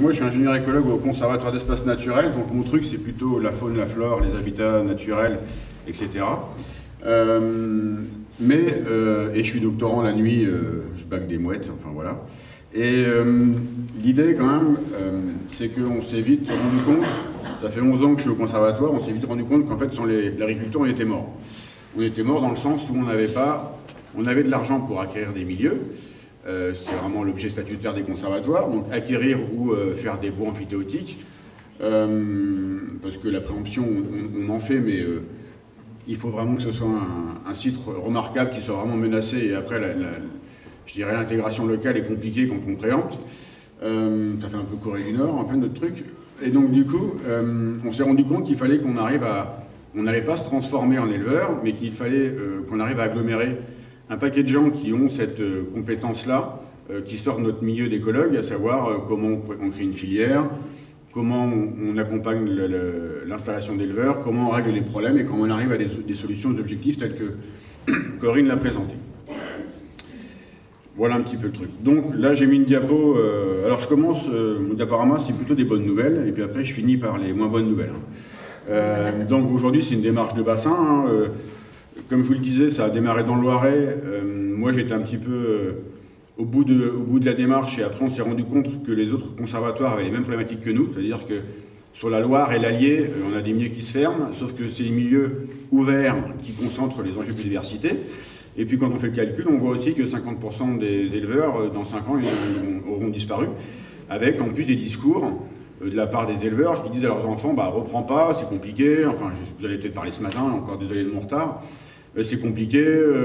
donc moi je suis ingénieur écologue au Conservatoire d'espaces naturels, donc mon truc c'est plutôt la faune, la flore, les habitats naturels, etc. Et je suis doctorant la nuit, je bague des mouettes, enfin voilà. Et l'idée quand même, c'est qu'on s'est vite rendu compte, ça fait 11 ans que je suis au conservatoire, on s'est vite rendu compte qu'en fait sans l'agriculture on était mort. On était mort dans le sens où on avait de l'argent pour acquérir des milieux, c'est vraiment l'objet statutaire des conservatoires, donc acquérir ou faire des baux amphithéotiques, parce que la préemption on en fait, mais il faut vraiment que ce soit un site remarquable qui soit vraiment menacé, et après je dirais l'intégration locale est compliquée quand on préempte. Ça fait un peu Corée du Nord, un peu notre truc. Et donc du coup, on s'est rendu compte qu'il fallait qu'on arrive à... On n'allait pas se transformer en éleveur, mais qu'il fallait qu'on arrive à agglomérer un paquet de gens qui ont cette compétence-là, qui sortent de notre milieu d'écologue, à savoir comment on crée une filière, comment on accompagne l'installation d'éleveurs, comment on règle les problèmes et comment on arrive à des solutions, des objectifs tels que Corinne l'a présenté. Voilà un petit peu le truc. Donc là j'ai mis une diapo, alors je commence, d'apparemment c'est plutôt des bonnes nouvelles, et puis après je finis par les moins bonnes nouvelles. Donc aujourd'hui c'est une démarche de bassin, hein. Comme je vous le disais, ça a démarré dans le Loiret. Moi j'étais un petit peu au bout de la démarche, et après on s'est rendu compte que les autres conservatoires avaient les mêmes problématiques que nous, c'est-à-dire que sur la Loire et l'Allier, on a des milieux qui se ferment, sauf que c'est les milieux ouverts qui concentrent les enjeux de biodiversité. Et puis quand on fait le calcul, on voit aussi que 50% des éleveurs, dans 5 ans, ils auront disparu, avec en plus des discours de la part des éleveurs qui disent à leurs enfants, bah reprends pas, c'est compliqué, enfin vous allez peut-être parler ce matin, encore désolé de mon retard, c'est compliqué,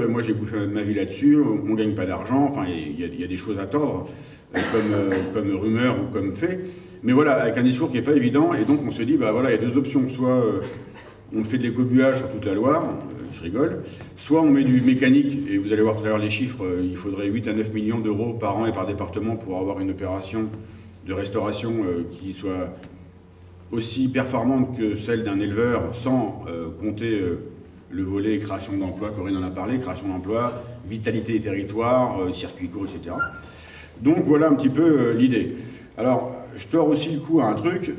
moi j'ai bouffé ma vie là-dessus, on ne gagne pas d'argent, enfin il y a des choses à tordre, comme rumeur ou comme fait, mais voilà, avec un discours qui n'est pas évident, et donc on se dit, bah voilà, il y a deux options, soit on fait de l'écobuage sur toute la Loire, je rigole, soit on met du mécanique, et vous allez voir tout à l'heure les chiffres, il faudrait 8 à 9 millions d'euros par an et par département pour avoir une opération de restauration qui soit aussi performante que celle d'un éleveur, sans compter le volet création d'emplois, Corinne en a parlé, création d'emplois, vitalité des territoires, circuits courts, etc. Donc voilà un petit peu l'idée. Alors, je tords aussi le cou à un truc.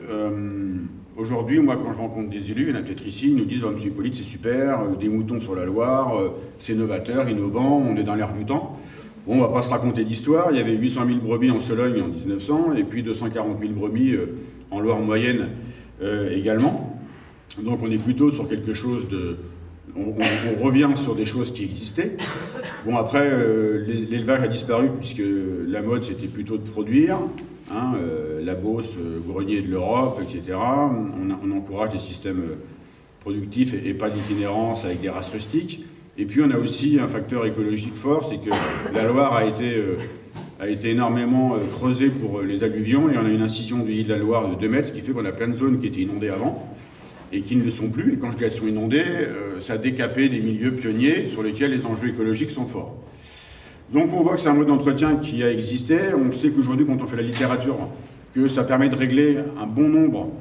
Aujourd'hui, moi, quand je rencontre des élus, il y en a peut-être ici, ils nous disent « Monsieur Hippolyte, c'est super, des moutons sur la Loire, c'est novateur, innovant, on est dans l'air du temps ». Bon, on ne va pas se raconter d'histoire, il y avait 800 000 brebis en Sologne en 1900, et puis 240 000 brebis en Loire moyenne également. Donc on est plutôt sur quelque chose de... On revient sur des choses qui existaient. Bon, après, l'élevage a disparu puisque la mode, c'était plutôt de produire. Hein, la Beauce, grenier de l'Europe, etc. On encourage des systèmes productifs et pas d'itinérance avec des races rustiques. Et puis on a aussi un facteur écologique fort, c'est que la Loire a été énormément creusée pour les alluvions, et on a une incision du lit de la Loire de 2 mètres, ce qui fait qu'on a plein de zones qui étaient inondées avant et qui ne le sont plus. Et quand je dis qu'elles sont inondées, ça a décapé des milieux pionniers sur lesquels les enjeux écologiques sont forts. Donc on voit que c'est un mode d'entretien qui a existé. On sait qu'aujourd'hui, quand on fait la littérature, que ça permet de régler un bon nombre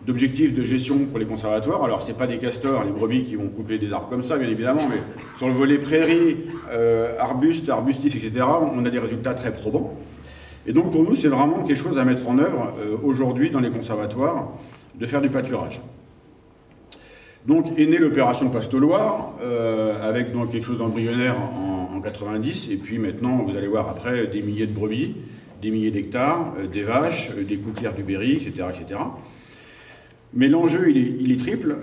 d'objectifs de gestion pour les conservatoires. Alors, ce n'est pas des castors, les brebis qui vont couper des arbres comme ça, bien évidemment, mais sur le volet prairies, arbustes, arbustifs, etc., on a des résultats très probants. Et donc, pour nous, c'est vraiment quelque chose à mettre en œuvre aujourd'hui dans les conservatoires, de faire du pâturage. Donc, est née l'opération Pasto-Loire, avec donc quelque chose d'embryonnaire en 90, et puis maintenant, vous allez voir après, des milliers de brebis, des milliers d'hectares, des vaches, des couklières du Berry, etc., etc. Mais l'enjeu, il est triple,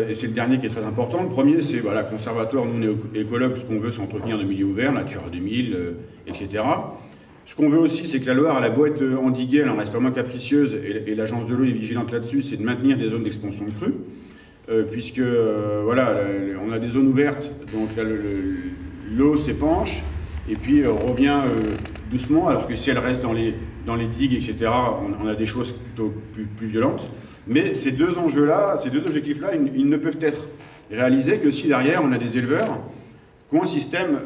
et c'est le dernier qui est très important. Le premier, c'est, voilà, conservatoire, nous, on est écologues, ce qu'on veut, c'est entretenir nos milieux ouverts, Natura 2000, etc. Ce qu'on veut aussi, c'est que la Loire, elle a beau être endiguée, elle en reste vraiment capricieuse, et l'agence de l'eau est vigilante là-dessus, c'est de maintenir des zones d'expansion de crue, puisque, voilà, on a des zones ouvertes, donc là, l'eau s'épanche, et puis revient doucement, alors que si elle reste dans les digues, etc., on a des choses plutôt plus violentes. Mais ces deux enjeux-là, ces deux objectifs-là, ils ne peuvent être réalisés que si derrière on a des éleveurs qui ont un système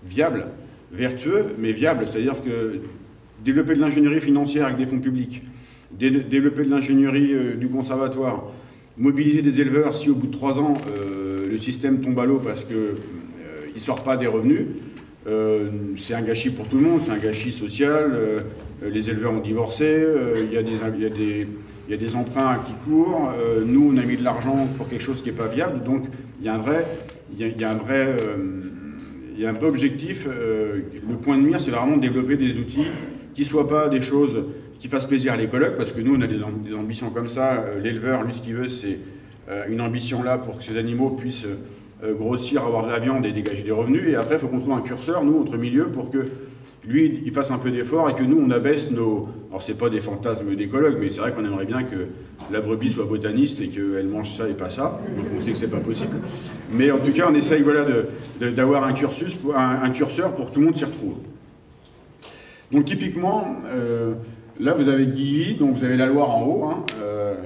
viable, vertueux, mais viable. C'est-à-dire que développer de l'ingénierie financière avec des fonds publics, développer de l'ingénierie du conservatoire, mobiliser des éleveurs si au bout de 3 ans le système tombe à l'eau parce qu'il ne sort pas des revenus, c'est un gâchis pour tout le monde, c'est un gâchis social, les éleveurs ont divorcé, il y a des emprunts qui courent, nous on a mis de l'argent pour quelque chose qui n'est pas viable, donc il y a un vrai objectif. Le point de mire, c'est vraiment de développer des outils qui ne soient pas des choses qui fassent plaisir à l'écologue, parce que nous on a des ambitions comme ça. L'éleveur, lui, ce qu'il veut, c'est une ambition là pour que ces animaux puissent grossir, avoir de la viande et dégager des revenus. Et après, il faut qu'on trouve un curseur, nous, entre milieu, pour que lui, il fasse un peu d'effort et que nous, on abaisse nos... Alors, c'est pas des fantasmes d'écologues, mais c'est vrai qu'on aimerait bien que la brebis soit botaniste et qu'elle mange ça et pas ça. Donc, on sait que c'est pas possible. Mais en tout cas, on essaye, voilà, d'avoir un curseur pour que tout le monde s'y retrouve. Donc, typiquement, là, vous avez Guilly, donc vous avez la Loire en haut. Hein,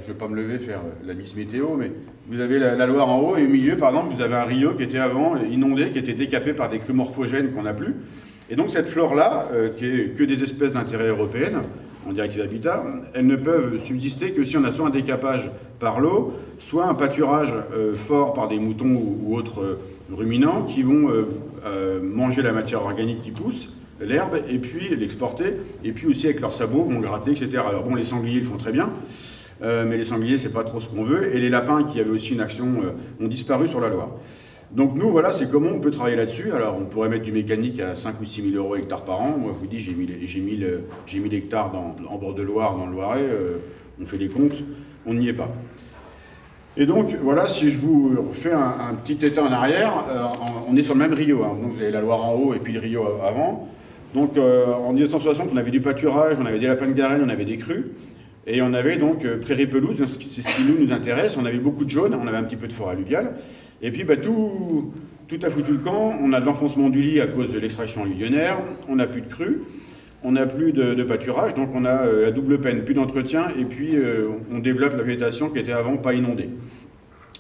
je ne vais pas me lever faire la Miss Météo, mais vous avez la Loire en haut, et au milieu, par exemple, vous avez un rio qui était avant inondé, qui était décapé par des crues morphogènes qu'on n'a plus. Et donc cette flore-là, qui est que des espèces d'intérêt européennes, en directive d'habitat, elles ne peuvent subsister que si on a soit un décapage par l'eau, soit un pâturage fort par des moutons ou autres ruminants qui vont manger la matière organique qui pousse, l'herbe, et puis l'exporter, et puis aussi avec leurs sabots vont gratter, etc. Alors bon, les sangliers le font très bien, mais les sangliers, c'est pas trop ce qu'on veut, et les lapins, qui avaient aussi une action, ont disparu sur la Loire. Donc nous, voilà, c'est comment on peut travailler là-dessus. Alors on pourrait mettre du mécanique à 5 ou 6 000 € hectare par an. Moi, je vous dis, j'ai 1000 hectares en bord de Loire, dans le Loiret, on fait les comptes, on n'y est pas. Et donc, voilà, si je vous refais un petit état en arrière, on est sur le même rio. Hein. Donc vous avez la Loire en haut et puis le rio avant. Donc en 1960, on avait du pâturage, on avait des lapins de Garenne, on avait des crues. Et on avait donc prairie pelouse, c'est ce qui nous intéresse. On avait beaucoup de jaunes, on avait un petit peu de forêt alluviale. Et puis tout a foutu le camp. On a de l'enfoncement du lit à cause de l'extraction alluvionnaire. On n'a plus de crues, on n'a plus de pâturage. Donc on a la double peine, plus d'entretien. Et puis on développe la végétation qui était avant pas inondée.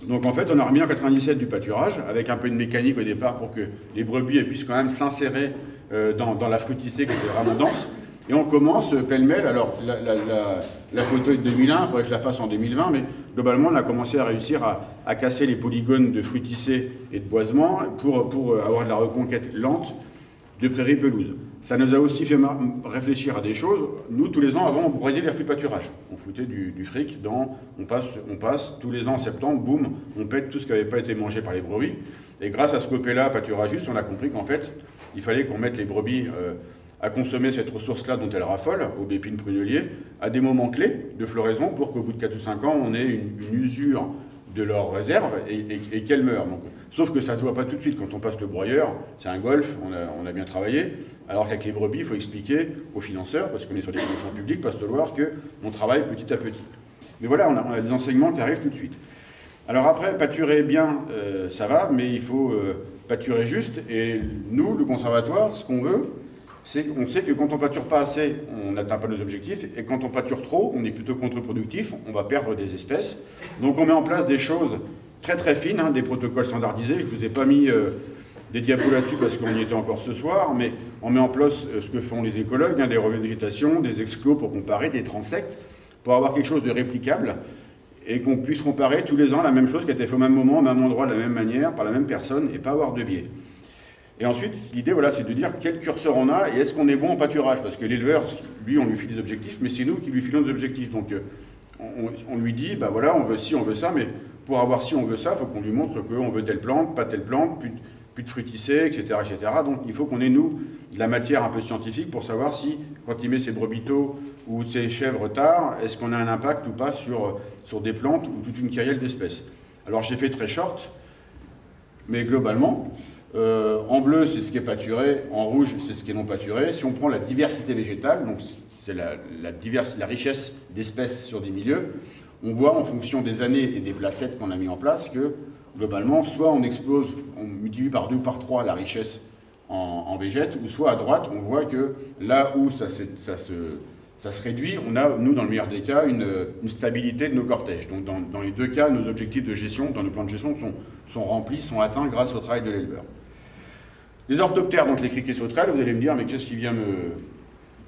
Donc en fait, on a remis en 97 du pâturage, avec un peu de mécanique au départ pour que les brebis puissent quand même s'insérer dans la fruticée qui était vraiment dense. Et on commence pêle-mêle. Alors la photo est de 2001, il faudrait que je la fasse en 2020, mais globalement on a commencé à réussir à casser les polygones de fruticée et de boisement pour avoir de la reconquête lente de prairies pelouses. Ça nous a aussi fait réfléchir à des choses. Nous, tous les ans, avant, on broyait les refus de pâturage. On foutait du fric on passe, tous les ans en septembre, boum, on pète tout ce qui n'avait pas été mangé par les brebis. Et grâce à ce copé-là, pâturagiste, on a compris qu'en fait, il fallait qu'on mette les brebis à consommer cette ressource-là dont elles raffolent, aubépine prunelier, à des moments clés de floraison pour qu'au bout de 4 ou 5 ans, on ait une usure de leurs réserves et qu'elles meurent. Donc, sauf que ça ne se voit pas tout de suite. Quand on passe le broyeur, c'est un golf, on a bien travaillé, alors qu'avec les brebis, il faut expliquer aux financeurs, parce qu'on est sur des financements publics, Paste-Loire, qu'on travaille petit à petit. Mais voilà, on a des enseignements qui arrivent tout de suite. Alors après, pâturer bien, ça va, mais il faut pâturer juste. Et nous, le conservatoire, ce qu'on veut, c'est qu'on sait que quand on pâture pas assez, on n'atteint pas nos objectifs, et quand on pâture trop, on est plutôt contre-productif, on va perdre des espèces. Donc on met en place des choses très très fines, hein, des protocoles standardisés. Je ne vous ai pas mis des diapos là-dessus parce qu'on y était encore ce soir, mais on met en place ce que font les écologues, hein, des relevés de végétation, des exclos pour comparer, des transects, pour avoir quelque chose de réplicable, et qu'on puisse comparer tous les ans la même chose qui a été faite au même moment, au même endroit, de la même manière, par la même personne, et pas avoir de biais. Et ensuite, l'idée, voilà, c'est de dire quel curseur on a et est-ce qu'on est bon en pâturage. Parce que l'éleveur, lui, on lui file des objectifs, mais c'est nous qui lui filons des objectifs. Donc, on lui dit, bah voilà, on veut ci, on veut ça, mais pour avoir ci, on veut ça, il faut qu'on lui montre qu'on veut telle plante, pas telle plante, plus de fruticée, etc., etc. Donc, il faut qu'on ait, nous, de la matière un peu scientifique pour savoir si, quand il met ses brebis tôt ou ses chèvres tard, est-ce qu'on a un impact ou pas sur des plantes ou toute une kyrielle d'espèces. Alors, j'ai fait très short, mais globalement... en bleu, c'est ce qui est pâturé, en rouge, c'est ce qui est non pâturé. Si on prend la diversité végétale, donc c'est la richesse d'espèces sur des milieux, on voit en fonction des années et des placettes qu'on a mis en place que, globalement, soit on explose, on multiplie par 2 ou par 3 la richesse en végète, ou soit à droite, on voit que là où ça se réduit, on a, nous, dans le meilleur des cas, une stabilité de nos cortèges. Donc dans les deux cas, nos objectifs de gestion, dans nos plans de gestion, sont remplis, sont atteints grâce au travail de l'éleveur. Les orthoptères, donc les criquets sauterelles, vous allez me dire, mais qu'est-ce qui vient me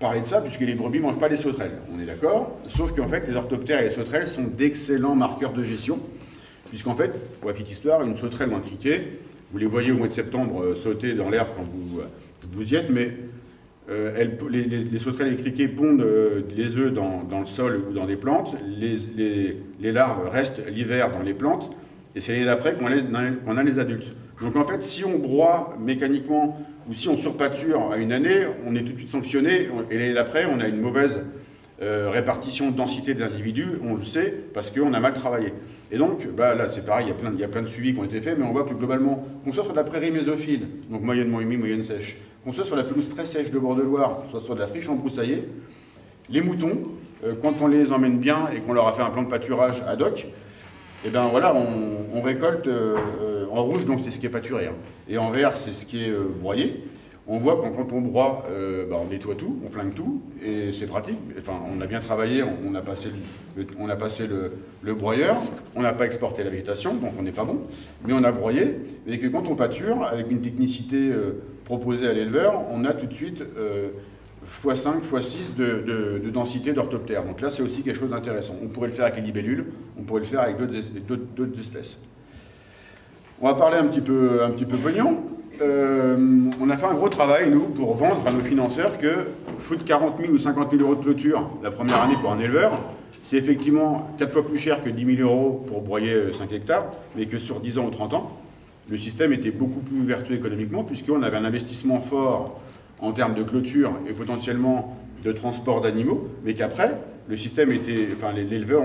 parler de ça, puisque les brebis ne mangent pas les sauterelles. On est d'accord, sauf qu'en fait, les orthoptères et les sauterelles sont d'excellents marqueurs de gestion, puisqu'en fait, pour la petite histoire, une sauterelle ou un criquet, vous les voyez au mois de septembre sauter dans l'herbe quand vous y êtes, mais les sauterelles et les criquets pondent les œufs dans le sol ou dans des plantes, les larves restent l'hiver dans les plantes, et c'est l'année d'après qu'on a les adultes. Donc en fait, si on broie mécaniquement ou si on surpâture à une année, on est tout de suite sanctionné, et l'année d'après, on a une mauvaise répartition de densité des individus, on le sait, parce qu'on a mal travaillé. Et donc, là, c'est pareil, il y a plein de suivis qui ont été faits, mais on voit que globalement, qu'on soit sur de la prairie mésophile, donc moyennement humide, moyenne sèche, qu'on soit sur la pelouse très sèche de bord de Loire, soit sur de la friche embroussaillée, les moutons, quand on les emmène bien et qu'on leur a fait un plan de pâturage ad hoc, et bien voilà, on récolte en rouge, donc c'est ce qui est pâturé, hein. Et en vert, c'est ce qui est broyé. On voit que quand on broie, on nettoie tout, on flingue tout, et c'est pratique. Enfin, on a bien travaillé, on a passé le broyeur, on n'a pas exporté la végétation, donc on n'est pas bon, mais on a broyé, et que quand on pâture, avec une technicité proposée à l'éleveur, on a tout de suite x5, x6 de densité d'orthoptère. Donc là, c'est aussi quelque chose d'intéressant. On pourrait le faire avec les libellules, on pourrait le faire avec d'autres espèces. On va parler un petit peu pognon. On a fait un gros travail, nous, pour vendre à nos financeurs que foutre 40 000 ou 50 000 euros de clôture la première année pour un éleveur, c'est effectivement 4 fois plus cher que 10 000 euros pour broyer 5 hectares, mais que sur 10 ans ou 30 ans, le système était beaucoup plus vertueux économiquement, puisqu'on avait un investissement fort en termes de clôture et potentiellement de transport d'animaux, mais qu'après, le système était, enfin l'éleveur,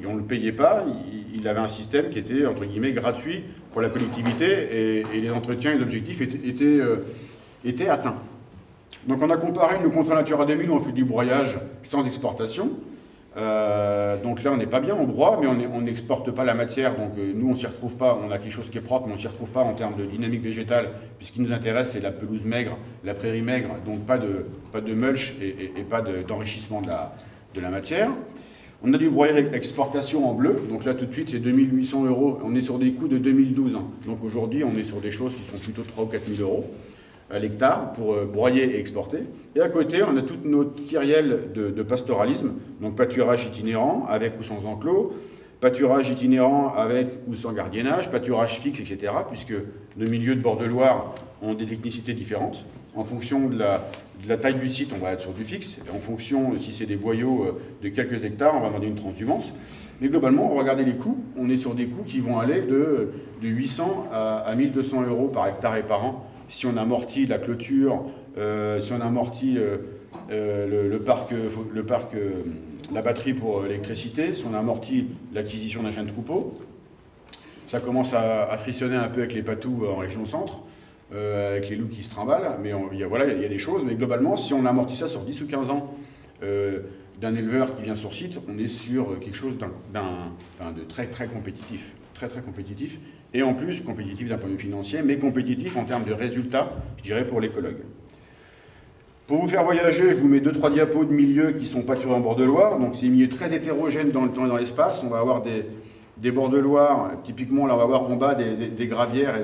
on ne le payait pas, il avait un système qui était, entre guillemets, gratuit pour la collectivité et les entretiens et les objectifs étaient atteints. Donc on a comparé nos contrats Natura 2000 où on fait du broyage sans exportation. Donc là on n'est pas bien, on broie, mais on n'exporte pas la matière, donc nous on s'y retrouve pas, on a quelque chose qui est propre, mais on s'y retrouve pas en termes de dynamique végétale, puisqu'il nous intéresse c'est la pelouse maigre, la prairie maigre, donc pas de mulch et pas d'enrichissement de la matière. On a du broyage exportation en bleu, donc là tout de suite c'est 2800 euros, on est sur des coûts de 2012, hein. Donc aujourd'hui on est sur des choses qui sont plutôt 3 ou 4 000 euros à l'hectare pour broyer et exporter. Et à côté on a toute notre kyrielle de pastoralisme, donc pâturage itinérant avec ou sans enclos, pâturage itinérant avec ou sans gardiennage, pâturage fixe, etc. puisque nos milieux de bord de Loire ont des technicités différentes. En fonction de la taille du site, on va être sur du fixe. Et en fonction, si c'est des boyaux de quelques hectares, on va demander une transhumance. Mais globalement, on va regarder les coûts. On est sur des coûts qui vont aller de 800 à 1200 euros par hectare et par an. Si on amortit la clôture, si on amortit le parc, la batterie pour l'électricité, si on amortit l'acquisition d'un chien de troupeau. Ça commence à frissonner un peu avec les patous en région centre. Avec les loups qui se trimballent, mais il y a des choses, mais globalement, si on amortit ça sur 10 ou 15 ans d'un éleveur qui vient sur site, on est sur quelque chose de très très compétitif, et en plus compétitif d'un point de vue financier, mais compétitif en termes de résultats, je dirais, pour l'écologue. Pour vous faire voyager, je vous mets 2-3 diapos de milieux qui sont pâturés en bord de Loire, donc c'est des milieux très hétérogènes dans le temps et dans l'espace. On va avoir des bords de Loire, typiquement là on va voir en bas des gravières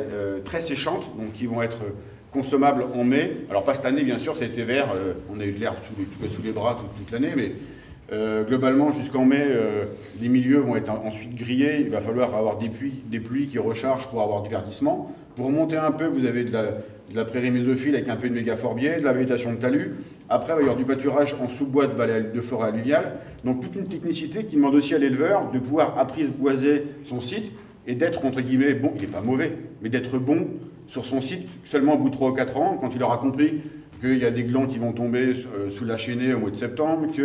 très séchantes, donc qui vont être consommables en mai. Alors pas cette année bien sûr, ça a été vert, on a eu de l'herbe sous les bras toute l'année, mais globalement jusqu'en mai, les milieux vont être ensuite grillés, il va falloir avoir des pluies qui rechargent pour avoir du verdissement. Pour remonter un peu, vous avez de la prairie mésophile avec un peu de mégaphorbier, de la végétation de talus. Après, il va y avoir du pâturage en sous-bois de forêt alluviale. Donc toute une technicité qui demande aussi à l'éleveur de pouvoir apprivoiser son site et d'être, entre guillemets, bon, il n'est pas mauvais, mais d'être bon sur son site seulement au bout de 3 ou 4 ans, quand il aura compris qu'il y a des glands qui vont tomber sous la chaînée au mois de septembre, qu'il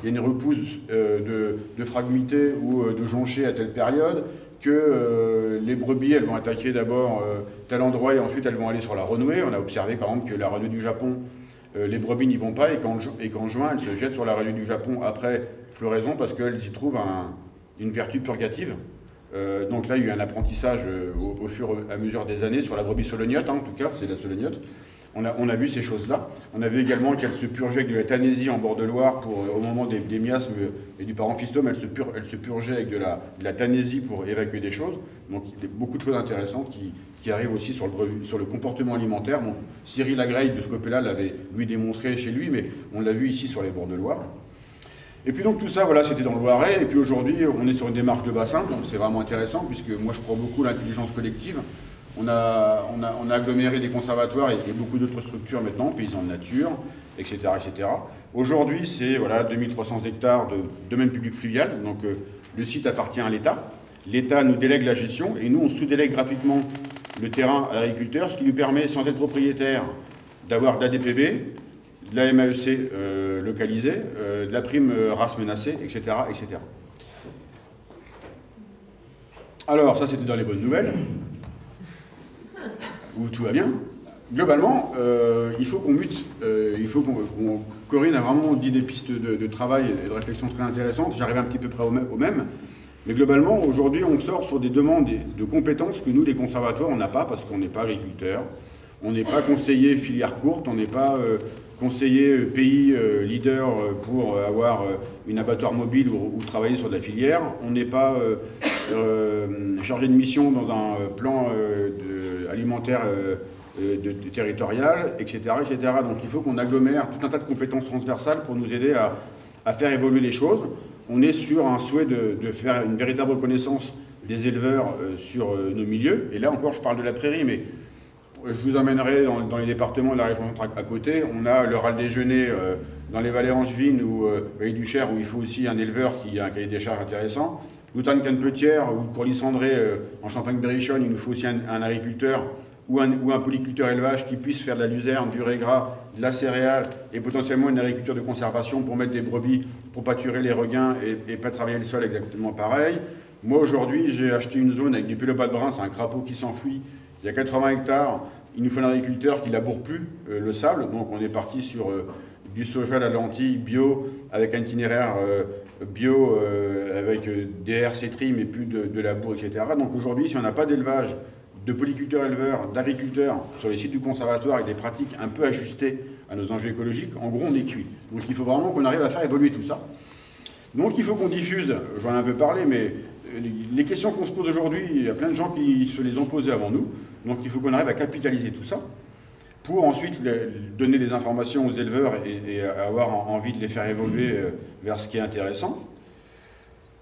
y a une repousse de phragmité ou de jonchée à telle période, que les brebis, elles vont attaquer d'abord tel endroit et ensuite elles vont aller sur la renouée. On a observé par exemple que la renouée du Japon, les brebis n'y vont pas et qu'en juin, elles se jettent sur la renouée du Japon après floraison parce qu'elles y trouvent une vertu purgative. Donc là, il y a eu un apprentissage au fur et à mesure des années sur la brebis solognote, hein, en tout cas, c'est la solognote. On a vu ces choses-là. On a vu également qu'elle se purgeait avec de la tanésie en bord de Loire au moment des miasmes et du paramphistome, elle se purgeait avec de la tanésie pour évacuer des choses. Donc il y a beaucoup de choses intéressantes qui arrivent aussi sur le comportement alimentaire. Bon, Cyril Agrey de ce côté-là l'avait lui démontré chez lui, mais on l'a vu ici sur les bords de Loire. Et puis donc tout ça, voilà, c'était dans le Loiret. Et puis aujourd'hui, on est sur une démarche de bassin, donc c'est vraiment intéressant puisque moi je crois beaucoup à l'intelligence collective. On a aggloméré des conservatoires et beaucoup d'autres structures maintenant, paysans de nature, etc. etc. Aujourd'hui, c'est voilà, 2300 hectares de domaine public fluvial, donc le site appartient à l'État. L'État nous délègue la gestion et nous, on sous-délègue gratuitement le terrain à l'agriculteur, ce qui lui permet, sans être propriétaire, d'avoir de la DPB, de la MAEC localisée, de la prime race menacée, etc., etc. Alors, ça c'était dans les bonnes nouvelles, où tout va bien. Globalement, il faut qu'on mute, Corinne a vraiment dit des pistes de travail et de réflexion très intéressantes, j'arrive un petit peu près au même, mais globalement, aujourd'hui, on sort sur des demandes de compétences que nous, les conservatoires, on n'a pas, parce qu'on n'est pas agriculteurs, on n'est pas conseiller filière courte, on n'est pas conseiller pays leader pour avoir une abattoir mobile ou travailler sur de la filière, on n'est pas chargé de mission dans un plan alimentaire territorial, etc., etc. Donc il faut qu'on agglomère tout un tas de compétences transversales pour nous aider à faire évoluer les choses. On est sur un souhait de faire une véritable reconnaissance des éleveurs sur nos milieux. Et là encore, je parle de la prairie, mais je vous emmènerai dans les départements de la région centrale à côté. On a le râle déjeuner dans les vallées angevines ou vallée du Cher, où il faut aussi un éleveur qui a un cahier des charges intéressant. Goutan-Canepetière ou Courlis-Cendré en Champagne-Berrichonne, il nous faut aussi un agriculteur ou un polyculteur élevage qui puisse faire de la luzerne, du régras, de la céréale et potentiellement une agriculture de conservation pour mettre des brebis, pour pâturer les regains et pas travailler le sol exactement pareil. Moi aujourd'hui j'ai acheté une zone avec du pélobat de brun, c'est un crapaud qui s'enfuit, il y a 80 hectares, il nous faut un agriculteur qui laboure plus le sable, donc on est parti sur du soja à la lentille bio avec un itinéraire bio avec des RC-tri mais plus de labour, etc. Donc aujourd'hui si on n'a pas d'élevage, de polyculteurs éleveurs, d'agriculteurs sur les sites du conservatoire avec des pratiques un peu ajustées à nos enjeux écologiques, en gros on est cuit. Donc il faut vraiment qu'on arrive à faire évoluer tout ça. Donc il faut qu'on diffuse, j'en ai un peu parlé, mais les questions qu'on se pose aujourd'hui, il y a plein de gens qui se les ont posées avant nous, donc il faut qu'on arrive à capitaliser tout ça pour ensuite donner des informations aux éleveurs et avoir envie de les faire évoluer vers ce qui est intéressant.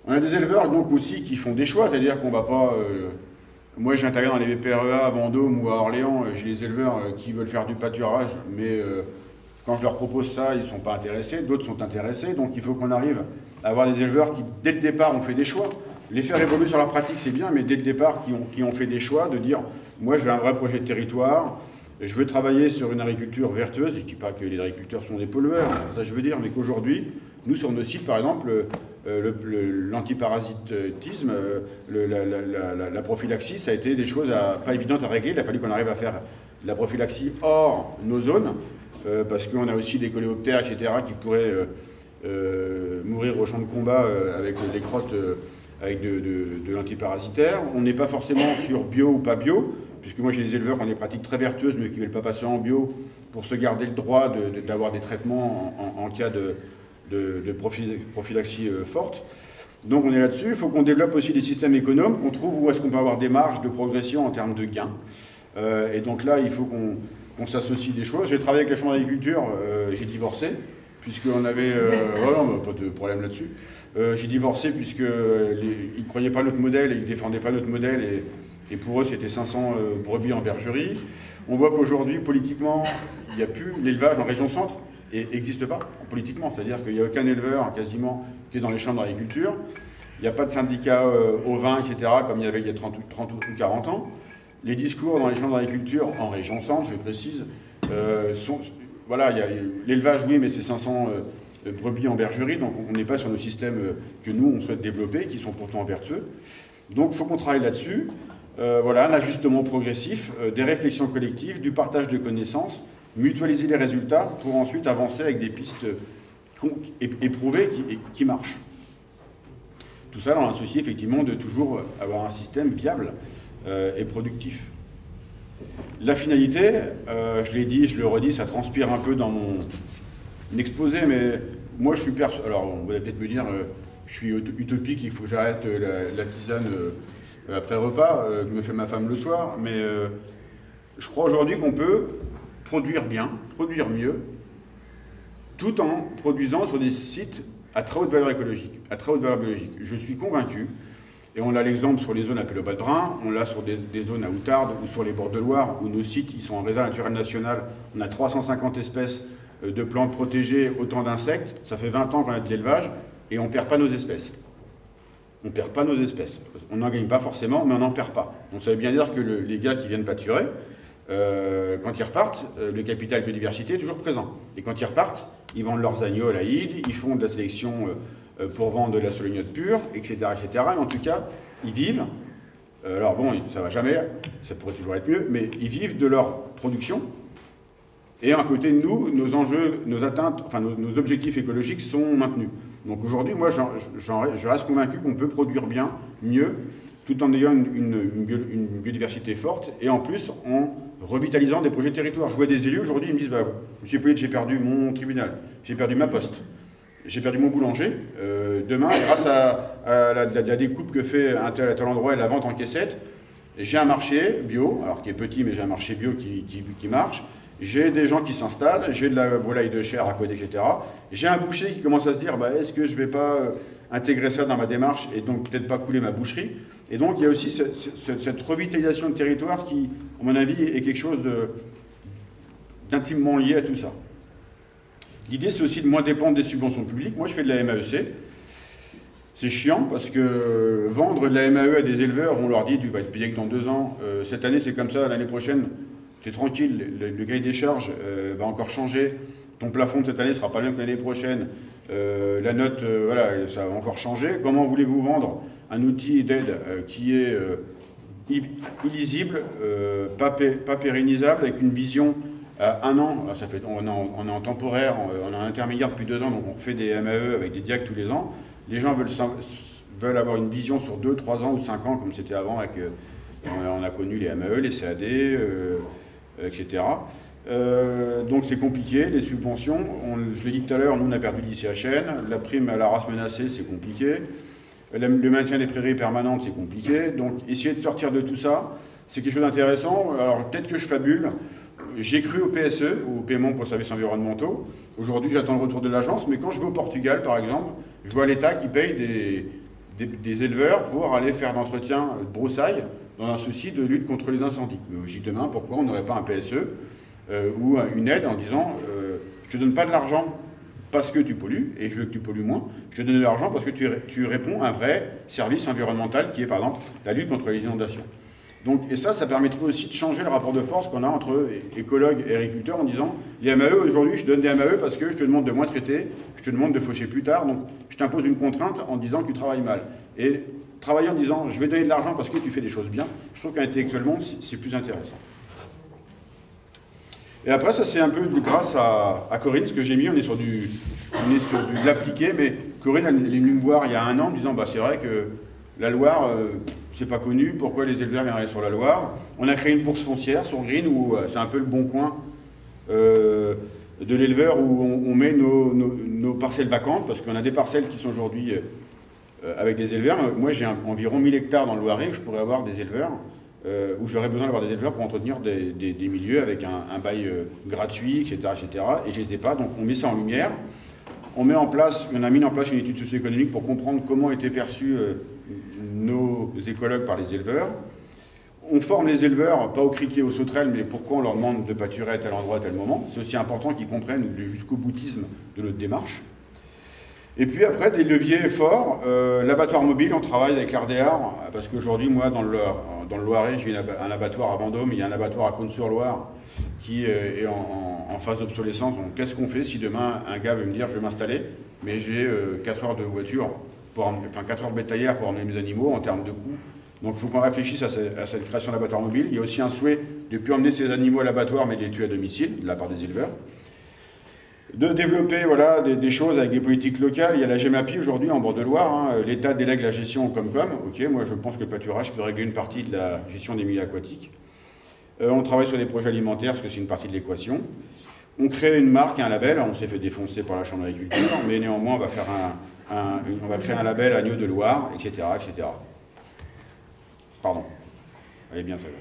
On a des éleveurs donc aussi qui font des choix, c'est-à-dire qu'on ne va pas... Moi, j'interviens dans les VPREA à Vendôme ou à Orléans, j'ai des éleveurs qui veulent faire du pâturage, mais quand je leur propose ça, ils ne sont pas intéressés, d'autres sont intéressés, donc il faut qu'on arrive à avoir des éleveurs qui, dès le départ, ont fait des choix. Les faire évoluer sur leur pratique, c'est bien, mais dès le départ, qui ont fait des choix, de dire, moi, je veux un vrai projet de territoire, je veux travailler sur une agriculture vertueuse, je ne dis pas que les agriculteurs sont des pollueurs, ça je veux dire, mais qu'aujourd'hui, nous, sur nos sites, par exemple, l'antiparasitisme, la prophylaxie, ça a été des choses pas évidentes à régler. Il a fallu qu'on arrive à faire de la prophylaxie hors nos zones, parce qu'on a aussi des coléoptères, etc., qui pourraient mourir au champ de combat avec des crottes avec de l'antiparasitaire. On n'est pas forcément sur bio ou pas bio, puisque moi j'ai des éleveurs qui ont des pratiques très vertueuses, mais qui ne veulent pas passer en bio pour se garder le droit d'avoir des traitements en cas de prophylaxie forte. Donc on est là-dessus. Il faut qu'on développe aussi des systèmes économes, qu'on trouve où est-ce qu'on peut avoir des marges de progression en termes de gains. Et donc là, il faut qu'on s'associe des choses. J'ai travaillé avec la Chambre d'agriculture, j'ai divorcé, puisqu'on avait... non, pas de problème là-dessus. J'ai divorcé puisqu'ils ne croyaient pas notre modèle et ils ne défendaient pas notre modèle. Et pour eux, c'était 500 brebis en bergerie. On voit qu'aujourd'hui, politiquement, il n'y a plus l'élevage en région centre. Et n'existe pas politiquement, c'est-à-dire qu'il n'y a aucun éleveur quasiment qui est dans les chambres d'agriculture, il n'y a pas de syndicat ovins, etc., comme il y avait il y a 30 ou 40 ans. Les discours dans les chambres d'agriculture, en région centre, je précise, sont... Voilà, l'élevage, oui, mais c'est 500 brebis en bergerie, donc on n'est pas sur nos systèmes que nous, on souhaite développer, qui sont pourtant vertueux. Donc il faut qu'on travaille là-dessus. Voilà, un ajustement progressif, des réflexions collectives, du partage de connaissances, mutualiser les résultats pour ensuite avancer avec des pistes éprouvées qui marchent. Tout ça dans un souci effectivement de toujours avoir un système viable et productif. La finalité, je l'ai dit, je le redis, ça transpire un peu dans mon exposé, mais moi je suis persuadé, alors on va peut-être me dire, je suis utopique, il faut que j'arrête la tisane après repas, que me fait ma femme le soir, mais je crois aujourd'hui qu'on peut produire bien, produire mieux, tout en produisant sur des sites à très haute valeur écologique, à très haute valeur biologique. Je suis convaincu, et on a l'exemple sur les zones à pélobat de brun, on l'a sur des zones à Outarde ou sur les bords de Loire, où nos sites ils sont en réserve naturelle nationale, on a 350 espèces de plantes protégées, autant d'insectes. Ça fait 20 ans qu'on a de l'élevage et on ne perd pas nos espèces. On ne perd pas nos espèces. On n'en gagne pas forcément, mais on n'en perd pas. Donc ça veut bien dire que les gars qui viennent pâturer, quand ils repartent, le capital biodiversité est toujours présent. Et quand ils repartent, ils vendent leurs agneaux à l'Aïd, ils font de la sélection pour vendre de la solognote pure, etc., etc. Et en tout cas, ils vivent. Alors bon, ça va jamais, ça pourrait toujours être mieux, mais ils vivent de leur production. Et à côté de nous, nos enjeux, nos atteintes, enfin nos objectifs écologiques sont maintenus. Donc aujourd'hui, moi, je reste convaincu qu'on peut produire bien, mieux, tout en ayant une biodiversité forte, et en plus en revitalisant des projets de territoire. Je vois des élus aujourd'hui, ils me disent, bah, monsieur Pouillet, j'ai perdu mon tribunal, j'ai perdu ma poste, j'ai perdu mon boulanger. Demain, grâce à la découpe que fait un tel à tel endroit et la vente en caissette, j'ai un marché bio, alors qui est petit, mais j'ai un marché bio qui marche. J'ai des gens qui s'installent, j'ai de la volaille de chair à côté, etc. J'ai un boucher qui commence à se dire, bah, est-ce que je ne vais pas intégrer ça dans ma démarche et donc peut-être pas couler ma boucherie. Et donc il y a aussi cette revitalisation de territoire qui, à mon avis, est quelque chose d'intimement lié à tout ça. L'idée, c'est aussi de moins dépendre des subventions publiques. Moi, je fais de la MAEC. C'est chiant parce que vendre de la MAE à des éleveurs, on leur dit, tu vas être payé que dans 2 ans. Cette année, c'est comme ça, l'année prochaine, tu es tranquille, le grille des charges va encore changer. Ton plafond de cette année ne sera pas le même que l'année prochaine. La note, voilà, ça va encore changer. Comment voulez-vous vendre un outil d'aide qui est illisible, pas pérennisable, avec une vision à 1 an? Ça fait, on est en temporaire, on est en intermédiaire depuis 2 ans, donc on fait des MAE avec des diacs tous les ans. Les gens veulent avoir une vision sur 2, 3 ans ou 5 ans, comme c'était avant, avec, on a connu les MAE, les CAD, etc. Donc c'est compliqué, les subventions, je l'ai dit tout à l'heure, nous on a perdu l'ICHN, la prime à la race menacée c'est compliqué, le maintien des prairies permanentes c'est compliqué, donc essayer de sortir de tout ça, c'est quelque chose d'intéressant. Alors peut-être que je fabule, j'ai cru au PSE, au paiement pour services environnementaux, aujourd'hui j'attends le retour de l'agence, mais quand je vais au Portugal par exemple, je vois l'État qui paye des éleveurs pour aller faire d'entretien de broussailles dans un souci de lutte contre les incendies. Mais je dis demain, pourquoi on n'aurait pas un PSE ou une aide en disant je ne te donne pas de l'argent parce que tu pollues, et je veux que tu pollues moins, je te donne de l'argent parce que tu réponds à un vrai service environnemental qui est par exemple la lutte contre les inondations. Donc, et ça permettrait aussi de changer le rapport de force qu'on a entre écologues et agriculteurs en disant les MAE, aujourd'hui je donne des MAE parce que je te demande de moins traiter, je te demande de faucher plus tard, donc je t'impose une contrainte en disant que tu travailles mal. Et travailler en disant je vais donner de l'argent parce que tu fais des choses bien, je trouve qu'intellectuellement c'est plus intéressant. Et après ça c'est un peu grâce à Corinne, ce que j'ai mis, on est sur de l'appliqué, mais Corinne elle est venue me voir il y a 1 an en me disant bah, c'est vrai que la Loire, c'est pas connu, pourquoi les éleveurs viendraient sur la Loire. On a créé une bourse foncière sur Green où c'est un peu le bon coin de l'éleveur où on met nos parcelles vacantes, parce qu'on a des parcelles qui sont aujourd'hui avec des éleveurs. Moi j'ai environ 1000 hectares dans le Loiret où je pourrais avoir des éleveurs, où j'aurais besoin d'avoir des éleveurs pour entretenir des milieux avec un bail gratuit, etc., etc. Et je les ai pas, donc on met ça en lumière. On a mis en place une étude socio-économique pour comprendre comment étaient perçus nos écologues par les éleveurs. On forme les éleveurs, pas au criquet, aux sauterelles, mais pourquoi on leur demande de pâturer à tel endroit, à tel moment. C'est aussi important qu'ils comprennent le jusqu'au boutisme de notre démarche. Et puis après, des leviers forts. L'abattoir mobile, on travaille avec l'Ardéar, parce qu'aujourd'hui, moi, dans le Loiret, j'ai un abattoir à Vendôme, il y a un abattoir à Cône-sur-Loire qui est en phase d'obsolescence. Donc qu'est-ce qu'on fait si demain, un gars veut me dire, je vais m'installer, mais j'ai 4 heures de voiture, 4 heures de bétaillère pour emmener mes animaux en termes de coûts. Donc il faut qu'on réfléchisse à cette création d'abattoir mobile. Il y a aussi un souhait de ne plus emmener ces animaux à l'abattoir, mais de les tuer à domicile, de la part des éleveurs. De développer voilà, des choses avec des politiques locales. Il y a la GEMAPI aujourd'hui en Bord-de-Loire. Hein. L'État délègue la gestion au Comcom. Ok, moi je pense que le pâturage peut régler une partie de la gestion des milieux aquatiques. On travaille sur des projets alimentaires parce que c'est une partie de l'équation. On crée une marque et un label. On s'est fait défoncer par la Chambre d'agriculture, mais néanmoins on va faire on va créer un label agneau de Loire, etc., etc. Pardon. Elle est bien celle-là.